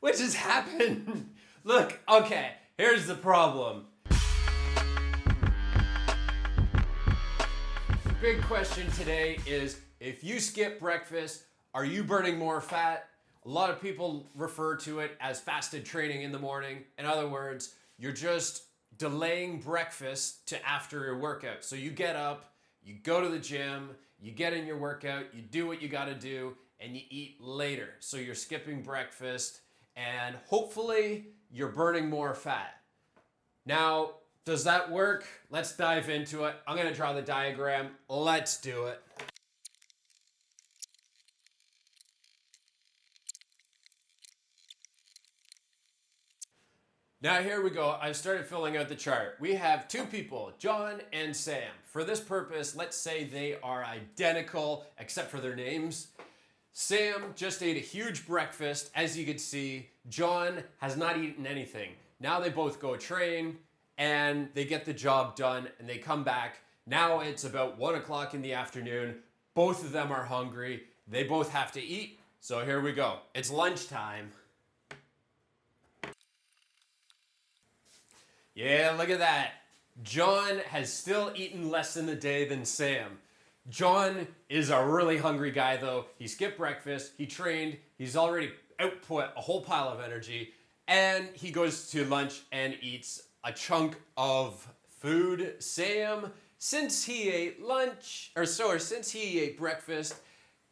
What just happened? Look, okay, here's the problem. The big question today is, if you skip breakfast, are you burning more fat? A lot of people refer to it as fasted training in the morning. In other words, you're just delaying breakfast to after your workout. So you get up, you go to the gym, you get in your workout, you do what you gotta do, and you eat later. So you're skipping breakfast, and hopefully you're burning more fat. Now, does that work? Let's dive into it. I'm gonna draw the diagram. Let's do it. Now here we go. I started filling out the chart. We have two people, John and Sam. For this purpose, let's say they are identical except for their names. Sam just ate a huge breakfast. As you can see, John has not eaten anything. Now they both go train and they get the job done and they come back. Now it's about 1 o'clock in the afternoon. Both of them are hungry. They both have to eat. So here we go. It's lunchtime. Yeah, look at that. John has still eaten less in the day than Sam. John is a really hungry guy though. He skipped breakfast, he trained, he's already output a whole pile of energy, and he goes to lunch and eats a chunk of food. Sam, since he ate breakfast,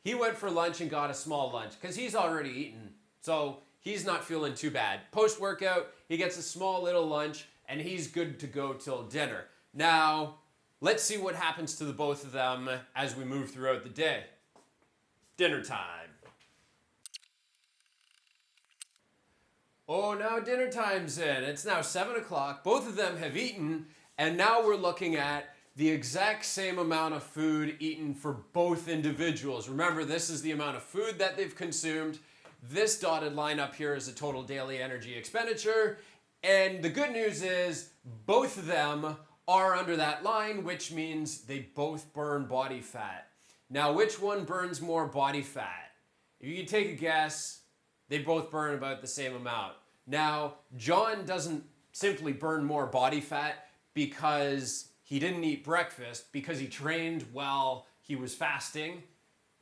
he went for lunch and got a small lunch because he's already eaten. So he's not feeling too bad. Post-workout, he gets a small little lunch and he's good to go till dinner. Now, let's see what happens to the both of them as we move throughout the day. Dinner time. Oh, now dinner time's in. It's now 7 o'clock. Both of them have eaten, and now we're looking at the exact same amount of food eaten for both individuals. Remember, this is the amount of food that they've consumed. This dotted line up here is the total daily energy expenditure. And the good news is both of them are under that line, which means they both burn body fat. Now, which one burns more body fat? If you can take a guess, they both burn about the same amount. Now, John doesn't simply burn more body fat because he didn't eat breakfast, because he trained while he was fasting.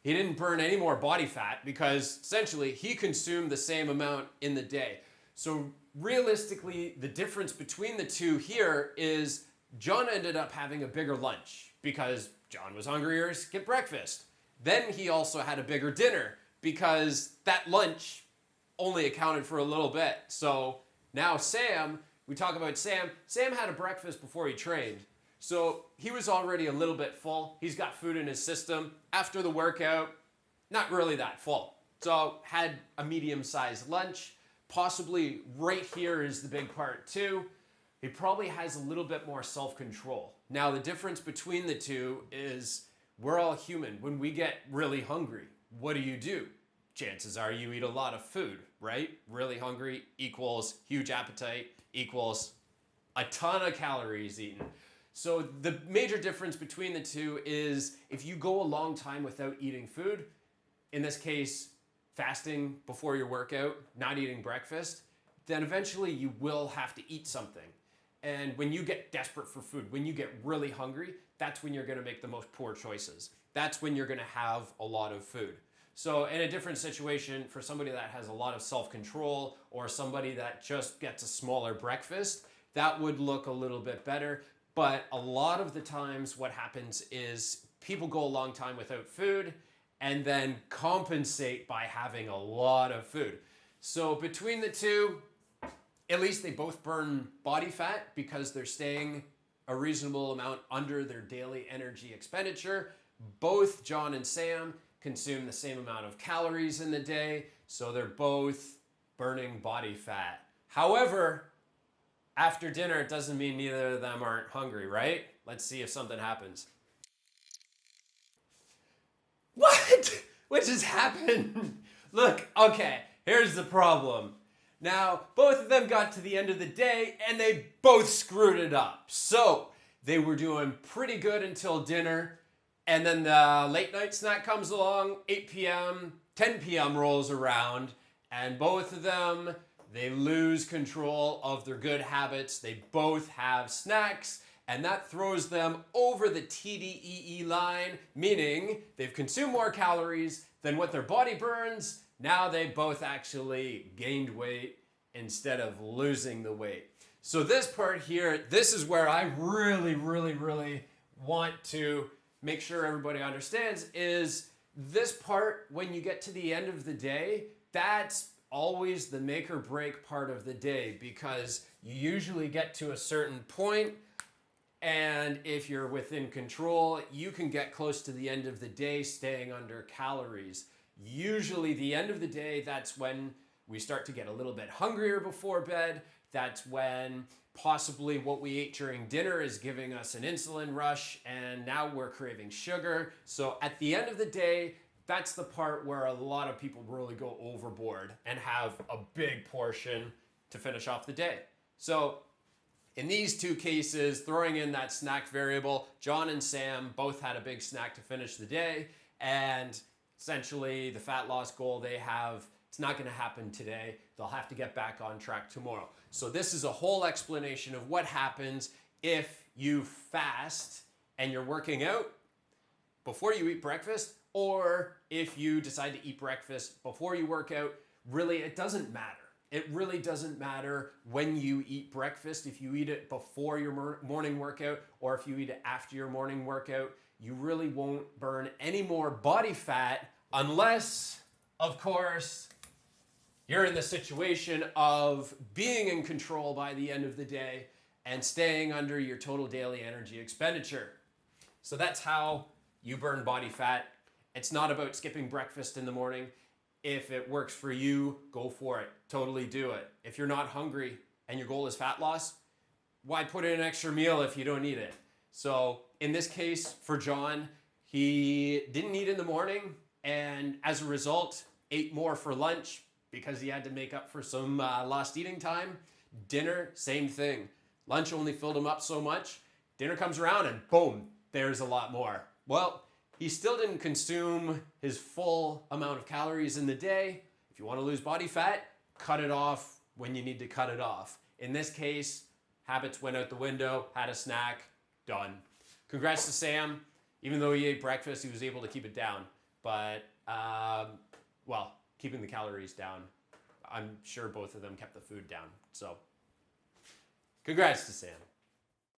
He didn't burn any more body fat because essentially he consumed the same amount in the day. So realistically, the difference between the two here is John ended up having a bigger lunch because John was hungrier, skipped breakfast. Then he also had a bigger dinner because that lunch only accounted for a little bit. So now Sam, we talk about Sam. Sam had a breakfast before he trained. So he was already a little bit full. He's got food in his system. After the workout, not really that full. So had a medium-sized lunch. Possibly right here is the big part too. He probably has a little bit more self-control. Now the difference between the two is we're all human. When we get really hungry, what do? Chances are you eat a lot of food, right? Really hungry equals huge appetite equals a ton of calories eaten. So the major difference between the two is if you go a long time without eating food, in this case, fasting before your workout, not eating breakfast, then eventually you will have to eat something. And when you get desperate for food, when you get really hungry, that's when you're gonna make the most poor choices. That's when you're gonna have a lot of food. So in a different situation, for somebody that has a lot of self-control or somebody that just gets a smaller breakfast, that would look a little bit better. But a lot of the times what happens is people go a long time without food and then compensate by having a lot of food. So between the two, at least they both burn body fat because they're staying a reasonable amount under their daily energy expenditure. Both John and Sam consume the same amount of calories in the day, so they're both burning body fat. However, after dinner, it doesn't mean neither of them aren't hungry, right? Let's see if something happens. What? What just happened? Look, okay, here's the problem. Now, both of them got to the end of the day and they both screwed it up. So, they were doing pretty good until dinner, and then the late night snack comes along, 8 p.m., 10 p.m. rolls around, And both of them, they lose control of their good habits. They both have snacks, and that throws them over the TDEE line, meaning they've consumed more calories than what their body burns. Now they both actually gained weight instead of losing the weight. So this part here, this is where I really want to make sure everybody understands is this part, when you get to the end of the day, that's always the make or break part of the day, because you usually get to a certain point, and if you're within control, you can get close to the end of the day staying under calories. Usually the end of the day, that's when we start to get a little bit hungrier before bed. That's when possibly what we ate during dinner is giving us an insulin rush, and now we're craving sugar. So at the end of the day, that's the part where a lot of people really go overboard and have a big portion to finish off the day. So in these two cases, throwing in that snack variable, John and Sam both had a big snack to finish the day, and essentially the fat loss goal they have, it's not going to happen today. They'll have to get back on track tomorrow. So this is a whole explanation of what happens if you fast and you're working out before you eat breakfast, or if you decide to eat breakfast before you work out. Really, it doesn't matter. It really doesn't matter when you eat breakfast. If you eat it before your morning workout or if you eat it after your morning workout, you really won't burn any more body fat unless, of course, you're in the situation of being in control by the end of the day and staying under your total daily energy expenditure. So that's how you burn body fat. It's not about skipping breakfast in the morning. If it works for you, go for it. Totally do it. If you're not hungry and your goal is fat loss, why put in an extra meal if you don't need it? So in this case, for John, he didn't eat in the morning, and as a result, ate more for lunch because he had to make up for some lost eating time. Dinner, same thing. Lunch only filled him up so much. Dinner comes around and boom, there's a lot more. Well, he still didn't consume his full amount of calories in the day. If you want to lose body fat, cut it off when you need to cut it off. In this case, habits went out the window, had a snack, done. Congrats to Sam. Even though he ate breakfast, he was able to keep it down. But, keeping the calories down. I'm sure both of them kept the food down. So, congrats to Sam.